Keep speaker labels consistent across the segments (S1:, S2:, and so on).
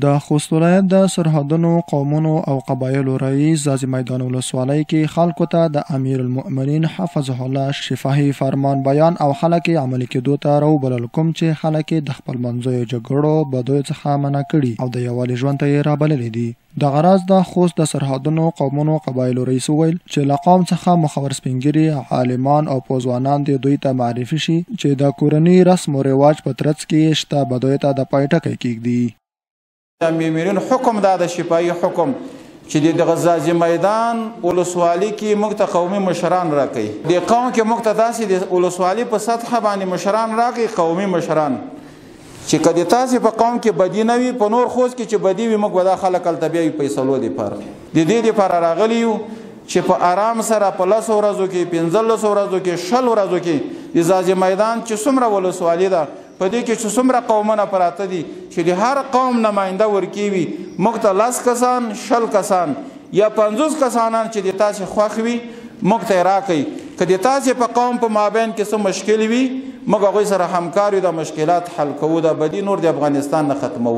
S1: د خوست ولایت د سرحدونو قومونو او قبایلو رئیس ځاځي میدان ولسوالۍ کې خلکو ته د امیر المؤمنین حفظه الله شفاهي فرمان بیان او خلک عملي کېدو ته راوبلل، کوم چې خلک د خپل منځیو جګړو بدیو څخه منع کړي او د یووالي ژوند ته یې رابللي دي. د غراض د خوست د سرحدونو قومونو قبایلو رئیس وویل چې له قوم څخه مخور سپینګیري عالمان او پوځوانان دې دوی ته معرفي شي چې د کورني رسم او رواج په ترڅ کې شته بدیو ته د پای ټکی کېږدي.
S2: امیر حکم دا د شفاهي حکم چې د ځاځي میدان ولسوالۍ کې موږ ته قومي مشران راکوي. د قوم کې موږ ته داسې د ولسوالۍ په سطحه باندې مشران راکوي، قومي مشران چې که د تاسې په قوم کې بدي نه وي، په نور خوست کې چې بدي وي، موږ به دا خلک هلته بیا وي فیصلو دپاره. د دې دپاره راغلي یو چې په آرام سره په 10 ورځو کې 15 ورځو کې 20 ورځو کې د ځاځي میدان چې څومره ولسوالۍ ده په دې کې چې څومره قومونه پراته دي چې د هر قوم نماینده ورکوي، موږ ته 10 کسان 20 کسان یا 50 کسانان چې د تاسې خوښ وي موږ ته یې راکوي. که د تاسې په قوم په مابین کې څه مشکل وي موږ هغوی سره همکار یو، د مشکلات حل کوو، د بدي نور د افغانستان نه ختمو.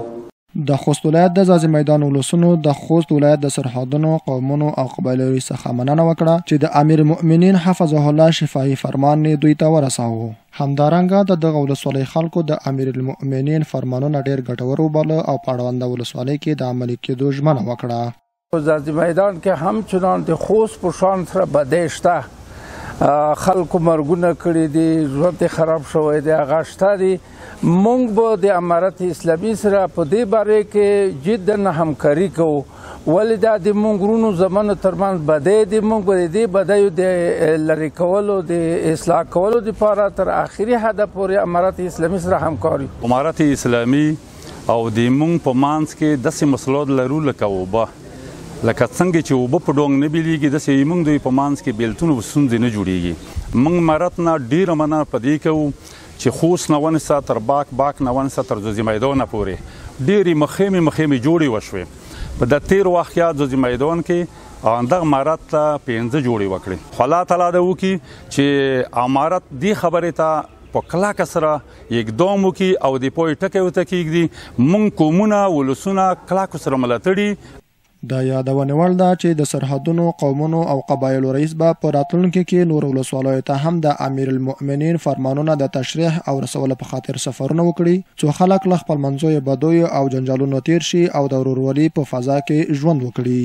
S1: د خوست ولایت د ځاځي میدان ولسونو د خوست ولایت د سرحدونو قومونو او قبایلو څخه مننه وکړه چې د امیر المؤمنین حفظه الله شفاهي فرمان دوی ته ورساوه. همدارنګه د دغه ولسوالۍ خلکو د امیر المؤمنین فرمانونه ډیر ګټور وباله او په اړونده ولسوالۍ کې د عملي کېدو ژمنه وکړه.
S3: ځاځي میدان کې همچنان د خوست په شان سره بدۍ شته، خلکو مرګونه کړي دي، ژوند یې خراب شوی دی، هغه شته دي. موږ به د امارت اسلامي سره په دې باره کې جدا همکاري کوو، ولې دا د موږ ورونو زمنو ترمنځ بدۍ دي. موږ به د دې بدیو د لرې کولو د اصلاح کولو دپاره تر آخري حده پورې امارت اسلامي سره همکاري.
S4: امارت اسلامي او د موږ په منځ کې داسې مسلات لرو لکه اوبه، لکه څنګه چې اوبه په ډونګ نه بیلیږي داسې موږ دوی په منځ کې بیلتون او ستونزې نه جوړیږي. موږ امارت نه ډېره مننه په دې کوو چې خوست نه ونیسه تر باک نه ونیسه تر ځاځي میدان پورې ډېرې مخیمې جوړې وشوې. په د تیر وخت کې ځاځي میدان کې دغه امارت ته 15 جوړې وکړې. خو الله تعالی دې وکړي چې امارت دې خبرې ته په کلکه سره اقدام وکړي او د پوی ټکی ورته کېږدي. موږ قومونه ولسونه کلکو سره ملاتړي.
S1: د یادونې وړ ده چې د سرحدونو قومونو او قبایلو رئیس به په راتلونکي کې نور ولسوالیو ته هم د امیر المؤمنین فرمانونه د تشریح او رسولو په خاطر سفرونه وکړي، څو خلک له خپل منځیو بدیو او جنجالونو تیر شي او د ورورولۍ په فضا کې ژوند وکړي.